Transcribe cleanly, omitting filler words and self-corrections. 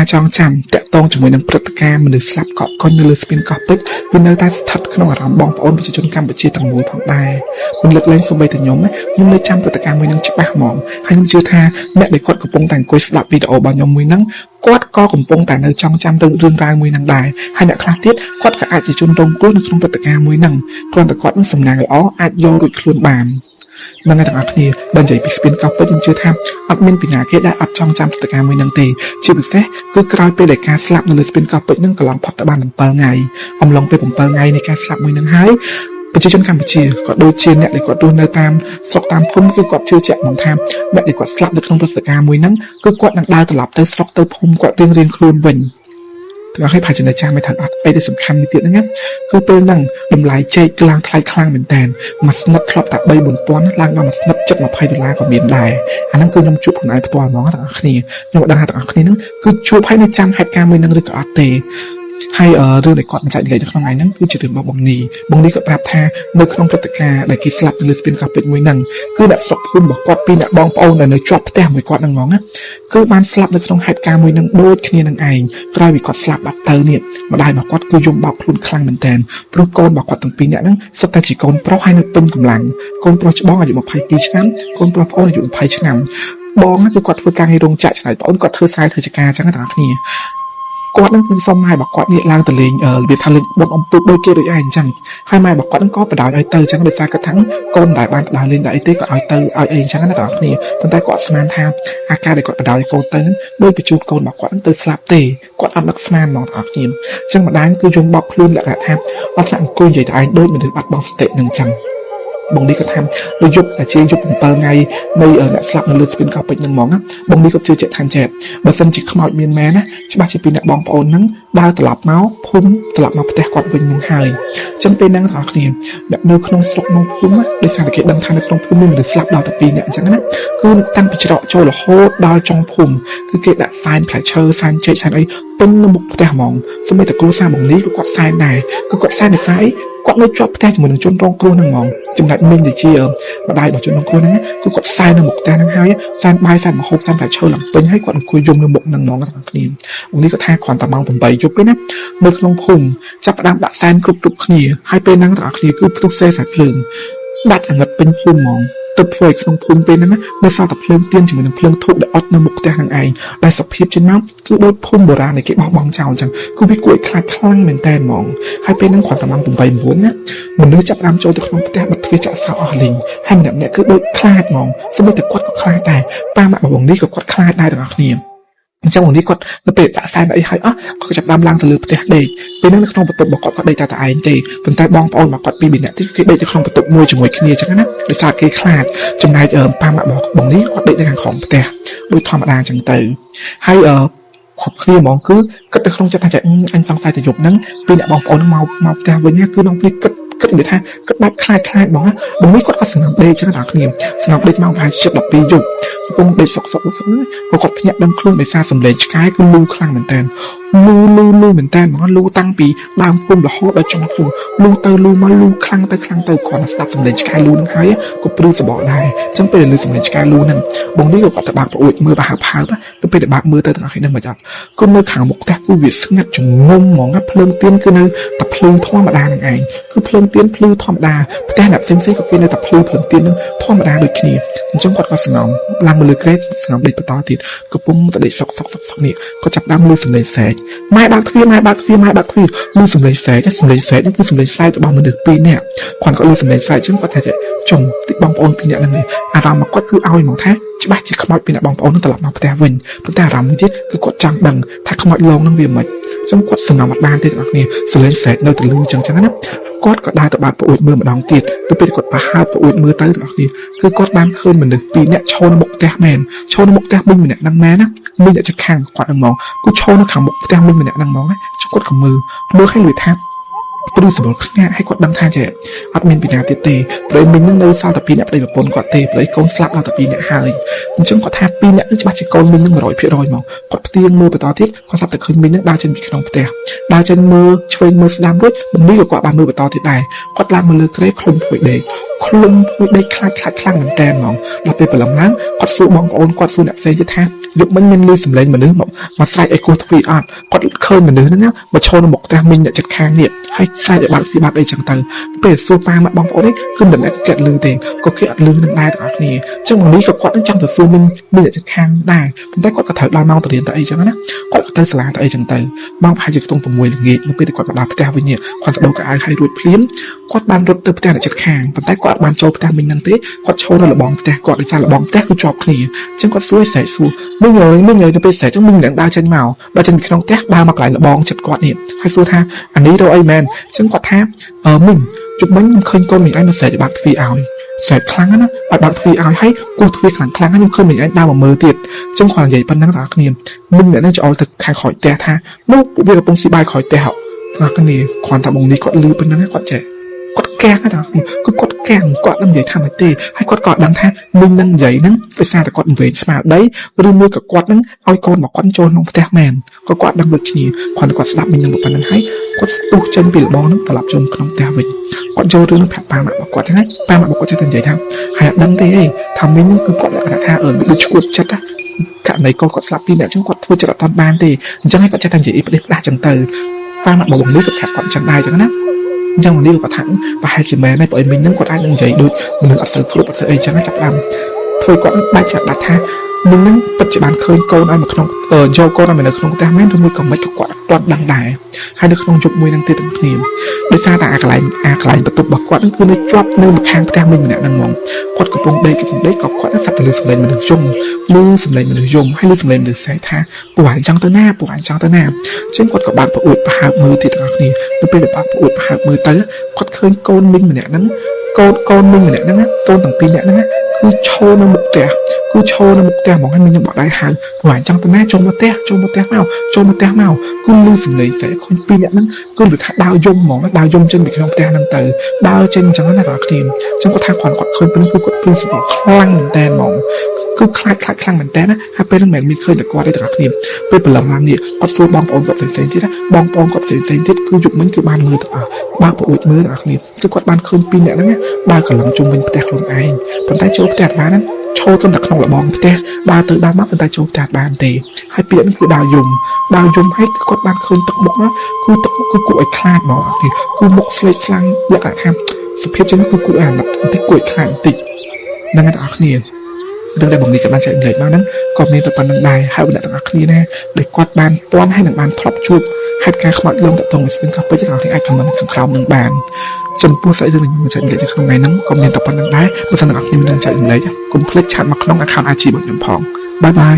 ការចងចាំតាក់ទងជាមួយនឹងព្រឹត្តិការណ៍មនុស្សស្លាប់កកកុញនៅលើស្ពានកោះពេជ្រវានៅតែស្ថិតក្នុងអារម្មណ៍បងប្អូនប្រជាជនកម្ពុជាទាំងមូលផងដែរមិនលើកលែងសូម្បីតែខ្ញុំនៅចាំព្រឹត្តិការណ៍មួយនឹងច្បាស់ហ្មងហើយខ្ញុំជឿថាអ្នកដែលគាត់កំពុងតែអង្គុយស្ដាប់វីដេអូរបស់ខ្ញុំមួយហ្នឹងគាត់ក៏កំពុងតែនៅចងចាំរឿងរ៉ាវមួយហ្នឹងដែរហើយអ្នកខ្លះទៀតគាត់ក៏អាចជាជនរងគ្រោះនៅក្នុងព្រឹត្តិការណ៍មួយហ្នឹងគ្រាន់តែគាត់នឹងសំណាងល្អអាចយករួចខ្លួនបាននឹងទាំងអស់គ្នាបើនិយាយពីស្ពានកោះពេជ្រខ្ញុំជឿថាអត់មានពីណាគេដែលអត់ចង់ចាំព្រឹត្តិការណ៍មួយហ្នឹងទេជាពិសេសគឺក្រោយពេលដែលការស្លាប់នៅលើស្ពានកោះពេជ្រហ្នឹងកន្លងផុតទៅបាន7ថ្ងៃអំឡុងពេល7ថ្ងៃនៃការស្លាប់មួយហ្នឹងហើយប្រជាជនកម្ពុជាក៏ដូចជាអ្នកដែលគាត់រស់នៅតាមស្រុកតាមភូមិគឺគាត់ជឿជាក់មកថាអ្នកដែលគាត់ស្លាប់នៅក្នុងព្រឹត្តិការណ៍មួយហ្នឹងគឺគាត់នឹងដើរត្រឡប់ទៅស្រុកទៅភូមិគាត់រៀងខ្លួនវិញទាំងឲ្យផាច់ចំណេះចាស់មិនថាអត់អីដែលសំខាន់មួយទៀតហ្នឹងគឺពេលហ្នឹងតម្លៃចេកឡើងថ្លៃខ្លាំងមែនតើមួយស្និតធ្លាប់តែ 3-4 ពាន់ឡើងដល់មួយស្និតជិត$20ក៏មានដែរអាហ្នឹងគឺខ្ញុំជួបខ្លួនឯងផ្ទាល់ហ្មងទាំងអស់គ្នាខ្ញុំដឹងថាទាំងអស់គ្នាហ្នឹងគឺជួបហើយនៅចាំហេតុការណ៍មួយហ្នឹងឬក៏អត់ទេហើយរឿងដែលគាត់បញ្ជាក់និយាយនៅក្នុងថ្ងៃហ្នឹងគឺជារឿងរបស់បងនីគាត់ប្រាប់ថានៅក្នុងព្រឹត្តិការណ៍ដែលគេស្លាប់នៅលើស្ពានកោះពេជ្រមួយហ្នឹងគឺអ្នកស្រុកភូមិរបស់គាត់ពីរអ្នកបងប្អូនដែលនៅជាប់ផ្ទះមួយគាត់ហ្នឹងហ្មងណាគឺបានស្លាប់នៅក្នុងហេតុការណ៍មួយហ្នឹងដូចគ្នានឹងឯងក្រោយពីគាត់ស្លាប់បាត់ទៅនេះម្ដាយរបស់គាត់គឺយំបោកខ្លួនខ្លាំងមែនទែនព្រោះកូនរបស់គាត់ទាំងពីរអ្នកហ្នឹងសុទ្ធតែជាកូនប្រុសហើយនៅពេញកម្លាំងកូនប្រុសច្បងអាយុ22ឆ្នាំកូនប្រុសប្អូនអាយុ20ឆ្នាំបងគឺគាត់ធ្វើការងាររោងចក្រឆ្នៃប្អូនគាត់ធ្វើស្រែធ្វើចការអញ្ចឹងទាំងអស់គ្នាគាត់នឹងគឺសុំម៉ែរបស់គាត់នេះឡើងទៅលេងរបៀបថាលេងបុកអំទូបដូចគេដូចឯងអញ្ចឹងហើយម៉ែរបស់គាត់នឹងក៏បដៅឲ្យទៅអញ្ចឹងដោយសារគាត់ថាកូនដែលបានដើរលេងដែរអីទេក៏ឲ្យទៅឲ្យអីអញ្ចឹងណាបងប្អូនប៉ុន្តែគាត់ស្មានថាអាការដែលគាត់បដៅឲ្យកូនទៅហ្នឹងដោយបញ្ជូនកូនរបស់គាត់នឹងទៅស្លាប់ទេគាត់អត់នឹកស្មានហ្មងបងប្អូនអញ្ចឹងម្ដាយគឺយំបោកខ្លួនលក្ខណៈថាអត់ស្លាប់អង្គុយនិយាយតែឯងដូចមនុស្សបាត់បង់សតិនឹងអញ្ចឹងបងនេះគាត់ថាដូចយប់តែជាយប់7ថ្ងៃនៃអ្នកស្លាប់នៅលើស្ពានកោះពេជ្រហ្នឹងហ្មងណាបងនេះគាត់ជឿជាក់ថាចេះបើសិនជាខ្មោចមានមែនណាច្បាស់ជាពីអ្នកបងប្អូនហ្នឹងដើរត្រឡប់មកភូមិត្រឡប់មកផ្ទះគាត់វិញនឹងហើយអញ្ចឹងពេលហ្នឹងបងប្អូនអ្នកនៅក្នុងស្រុកក្នុងភូមិដោយសារតែគេដឹងថានៅក្នុងភូមិមានមនុស្សស្លាប់ដល់តែ2នាក់អញ្ចឹងណាគឺតាំងពីច្រកចូលរហូតដល់ចុងភូមិគឺគេដាក់សែនផ្លែឈើសែនចេកសែនអីពេញនៅមុខផ្ទះហ្មងសូម្បីតែគ្រួសារបងនេះក៏គាត់សែនដែរគឺគាត់សែនដោយសារគាត់នៅជាប់ផ្ទះជាមួយនឹងជនរងគ្រោះហ្នឹងហ្មងចំណែកមីងដែលជាម្ដាយរបស់ជនរងគ្រោះហ្នឹងគឺគាត់សែននៅមុខផ្ទះហ្នឹងហើយសែនបាយសែនម្ហូបសែនផ្លែឈើឡើងពេញហើយគាត់អង្គុយយំនៅមុខហ្នឹងហ្មងទាំងគ្នានេះគាត់ថាគ្រាន់តែម៉ោង8យប់ទេណានៅក្នុងភូមិចាប់ផ្ដើមដាក់សែនគ្រប់គ្នាហើយពេលហ្នឹងទាំងគ្នាគឺផ្ទុះសេសាច់ភ្លើងដាច់អាងឹតពេញភូមិហ្មងទៅធ្វើឲ្យក្នុងភូមិពេលហ្នឹងនៅសល់តែភ្លើងទៀនជាមួយនឹងភ្លើងធូបដែលអត់នៅមុខផ្ទះហ្នឹងឯងដែលសភាពជាមកគឺដូចភូមិបុរាណដែលគេបោះបង់ចោលអញ្ចឹងគឺវាគួរឲ្យខ្លាចខ្លាំងមែនតើហ្មងហើយពេលហ្នឹងគ្រាន់តែម៉ោង8 9ណាមនុស្សចាប់ផ្ដើមចូលទៅក្នុងផ្ទះបិទទ្វារចាក់សោអស់លីងហើយម្នាក់គឺដូចខ្លាចហ្មងសូម្បីតែគាត់ក៏ខ្លាចដែរប៉ាម៉ាក់បងនេះក៏គាត់ខ្លាចដែរទាំងអស់គ្នាអញ្ចឹងនេះគាត់ទៅពេលដាក់សែនអីហើយគាត់ចាប់ដើមឡើងទៅលើផ្ទះដេកពេលហ្នឹងនៅក្នុងបន្ទប់របស់គាត់ដេកតែឯងទេប៉ុន្តែបងប្អូនរបស់គាត់ពីរនាក់ទៀតគេដេកនៅក្នុងបន្ទប់មួយជាមួយគ្នាអញ្ចឹងណាដោយសារគេខ្លាចចំណែកប៉ាម៉ាក់បងនេះគាត់ដេកនៅខាងក្រោមផ្ទះដូចធម្មតាអញ្ចឹងទៅហើយគ្រប់គ្នាហ្មងគឺគិតនៅក្នុងចិត្តថាអញសង្ស័យតែយប់ហ្នឹងពីអ្នកបងប្អូនមកផ្ទះវិញគឺនំភ្លេចគិតនិយាយថាគិតបែបខ្លាចបងនេះគាត់ក៏ស្ងប់ដេកអញ្ចឹងដល់គ្នាស្ងប់ដេកមកប្រហែលជិត12យប់កំពុងដេកសុកគាត់ភ្ញាក់ដឹងខ្លួនដោយសារសំឡេងឆ្កែគឺលូខ្លាំងមែនតើលូមែនតើហ្មងលូតាំងពីដើមភូមិរហូតដល់ចុងភូមិលូទៅលូមកលូខ្លាំងទៅគាត់ស្ដាប់សំឡេងឆ្កែលូនឹងហើយក៏ព្រឺសបកដែរអញ្ចឹងពេលឮសំឡេងឆ្កែលូហ្នឹងបងនេះក៏គាត់ទៅបើកប្រួយមើលបើហើបទៅពេលដែលបើកមើលទៅទាំងអស់ហ្នឹងមិនអត់ក៏នៅខាងមុខផ្ទះគឺវាស្ងាត់ជំងុំហ្មងភ្លើងទៀនគឺនៅតែភ្លើងធម្មតានឹងឯងគឺភ្លើងទៀនភ្លឺធម្មតាផ្ទះអ្នកផ្សេងក៏គេនៅតែភ្លឺទៀននឹងធម្មតាដូចគ្នាអញ្ចឹងគាត់ក៏ស្ងំឡើងមកលើក្រេតស្ងំដេកបន្តទៀតកំពុងតែដេកសុកនេះគាត់ចាប់ដើមឮសំឡេងស្រែកម៉ែបើកទ្វារឮសំឡេងស្រែកនេះគឺសំឡេងស្រែករបស់មនុស្សពីរនាក់គាត់ក៏ឮសំឡេងស្រែកអញ្ចឹងគាត់ថាចុងទីបងប្អូនពីរនាក់ហ្នឹងអារម្មណ៍របស់គាត់គឺឲ្យមកថាច្បាស់ជាខ្មោចពីអ្នកបងប្អូននឹងត្រឡប់មកផ្ទះវិញប៉ុន្តែអារម្មណ៍នេះទៀតគឺគាត់ចង់ដឹងថាខ្មោចលងនឹងវាមិនចឹងគាត់សំណងអត់បានទេទាំងអស់គ្នាសំឡេងស្រែកនៅតែលឺចឹងណាគាត់ក៏ដើរទៅបើកប្រួយមើលម្ដងទៀតទៅពេលគាត់ប្រហើបប្រួយមើលទៅទាំងអស់គ្នាគឺគាត់បានឃើញមនុស្សពីរនាក់ឈរនៅមុខផ្ទះមែនឈរនៅមុខផ្ទះមិញម្នាក់ហ្នឹងមែនណាមិញអ្នកជិតខាងគាត់ហ្នឹងមកគឺឈរនៅខាងមុខផ្ទះមិញម្នាក់ហ្នឹងមកណាគាត់ក៏មើលឲ្យលឺថាព្រឺសម្បល់ខ្ញាក់ឲ្យគាត់ដឹងថាចេះអត់មានពីណាទៀតទេព្រោះមិញនឹងនៅសល់តែ2នាក់ប្តីប្រពន្ធគាត់ទេព្រោះកូនស្លាប់ដល់តែ2នាក់ហើយអញ្ចឹងគាត់ថា2នាក់នឹងច្បាស់ជាកូនមិញនឹង 100% មកគាត់ផ្ទៀងមើលបន្តទៀតគាត់ស្រាប់តែឃើញមិញនឹងដើរចេញពីក្នុងផ្ទះដើរចេញមើលឆ្វេងមើលស្ដាំរួចបំនេះក៏គាត់បានមើលបន្តទៀតដែរគាត់ឡើងមកលើក្រេឃ្លុំភួយដេក คลุมพูดได้คลางเหมือนแตนมองเราไปเปิดลำล้างกอดสู้มองโอนกอดสู้เนี่ยเซนจะแทบยกมันเงินลือสำเร็จเหมือนเดิมมาใส่ไอโคทวีอาร์กอดเคยเหมือนเดิมนะมาโชว์หมกแต่มินเนี่ยจัดแข่งเนี่ยให้ใส่บางสีบางไอจังตังเปิดสู้ฟ้ามาบองโอนได้ขึ้นเดิมแล้วก็เกิดลือเต็งก็เกิดลือหนึ่งได้ต่างนี้จังหวะนี้กับกอดนั่งจังแต่สู้มินเนี่ยจัดแข่งได้ผมได้กอดกระเถิดลายเมาตัวเรียนตัวไอจังนะกอดกระเถิดสลายตัวไอจังตังบางพายจะตรงประมวยหรือเงี้ยมันเป็นกอดกระดาษแต่ไปเนี่ยความตะโดกระไอใครรวยเพลี้ยมกอดบานรถเติมแต่จัดแข่งผมได้กอดบานโจแต่มินนั่งเตะกอดโชว์ระบองแต่กอดไอจานระบองแต่คือจอบเคลียจังกอดสู้ใส่สู้ไม่เงยจะไปใส่จังมึงอย่างดาเชนเมาดาเชนมีขนมแต่บามาไกลระบองจัดกอดเนี่ยให้สู้ท่าอันนี้เราไอแมนจังกอดท่ามึงจุดมันเคยก้นมีไอ้มาใส่บักฟรีเอาใส่ครั้งนะบักฟรีเอาให้กูทวีครั้งยังเคยมีไอ้ดาวมาเมื่อเตียดจังความใหญ่ปันนักตาเนียนมึงเนี่ยน่าจะเอาแต่ขายขอยแต่ท่าลูกปุ๊บเบี้ยกับปงสีใบขอยแต่เหาตากันนี่ความตาบงนี้กอดลือเป็นนั้นกอดแจกดแกงนะตานี่ก็กดแกงกอดน้ำใหญ่ทำให้เตะให้กอดดังท่ามึงนั่งใหญ่นั่งไปซาแต่กอดเวชมาได้หรือมือกับกอดนั่งเอาโกนบอกกอนโจนลงแตกแมนก็กอดดังเบิดขี้ความกอดสลับมึงยังบอกปันนั้นให้กดตู้เจนปีบองนั่งตลับจมขนมแต่เวชกอดโจหรือนึกแผลปลาหมากบอกกอดใช่ไหมปลาหมากบอกกอดจะเป็นใหญ่ทำหายดังเตะทำไม่นึกคือกอดแล้วกระท่าดูชุดชัดอะกะในกอดสลับปีเนี่ยจังกอดทั่วจะตอนบานเตะจังให้กอดจะเป็นใหญ่อีกประเดี๋ยวได้จังเตอปลาหมากบอกนี้กับแผลก่อนจังได้จังนะยังวันนี้เราก็ถังไปให้จิมแม่ในปล่อยมินนั่งกดได้ยังใหญ่ดูมันอัดเสือครุบอัดเสือเอจังให้จับลำถอยกว่าใบจากดัดท่ามึงนั่งปัจจุบันเคยโกนอะไรมาขนมโยโกนอะไรมาในขนมแต่แม่ดูมือกับไม่กับกวาดกวาดดังได้ให้ในขนมจุกมวยนั่งตีตั้งครีมโดยซาแต่อะไรประตูบอกกวาดนั่นคือในจอบเนื้อมาแทงแต่มึงเนี่ยนั่งมองกวาดกระโปรงได้กับได้กับกวาดนั่งสัตว์ลือสำเร็จมันถึงยมลือสำเร็จมันถึงยมให้ลือสำเร็จหรือใส่ท่าปวดจังตัวหน้าเช่นกวาดกับบางประอุดประหารมือตีตั้งครีมหรือเป็นแบบบางประอุดประหารมือเต๋อกวาดเคยโกนมึงเนี่ยนั่งโกนมึงเนี่ยนั่งโกนต่างปีเนี่ยนั่งคือโชว์ในมุกแต่กูโชว์ในมุกแต่มองให้มันยังบอกได้ห่างหวานจังแต่แม่โจมมาแต่เมากูลือสิ่งเลยแต่คนปีเนี่ยนั้นกูหรือดาวยมมองดาวยมจนมีขนมแต่นังเตอดาวเจนจังนั้นน่ะครีมจังก็ทางขวัญกดเคยเป็นกูกดพื้นสมองคลั่งแต่มองคือคลั่งเหมือนแต่นะถ้าเป็นเหมือนมีเคยแต่กว่าได้แต่ครีมเป็นเป็นลำเนี่ยกดสู้บองปอนกับเซนที่นะบองปอนกับเซนที่คือหยุดมันคือบานมือแต่บางปอุดมือแต่ครีมจะกดบานคืนปีเนี่ยนั่นเนี่ยบานกับหลังจุ่มเป็นแต่ลงไอ้ตอนใต้โจ๊กแต่บ้านนั้นโชว์จนตักขนมละบองแต่บานตื่นบานมากเป็นตาโจมแต่บานเตะให้เปลี่ยนคือดาวยมให้กดบานคืนตกบกนะคือตกคือกูไอ้คลาดหมอคือกูบกสลิดสลังอยากทำสเปซฉันคือกูอ่านแบบที่กูไอ้คลาดติดนั่งกันต่างเนี่ยเรื่องใดบางทีกับมันจะเหนื่อยมากนั้นก็มีแต่ปันนังได้ให้วันไหนต่างนี้นะเด็กกวาดบานต้อนให้หนังบานทรอปชุบให้การขมัดลงแต่ตรงซึ่งเขาไปจะทำให้ไอ้คำมันคำคราวหนึ่งบานจนผู้ใส่เรื่องนี้มันจะเหนื่อยจากข้างในนั้นก็มีแต่ปันนังได้เมื่อสนับสนุนเรื่องใจเหนื่อยกุมเพลิดฉันมาคล้องอาคารอาชีพแบบยมพองบาย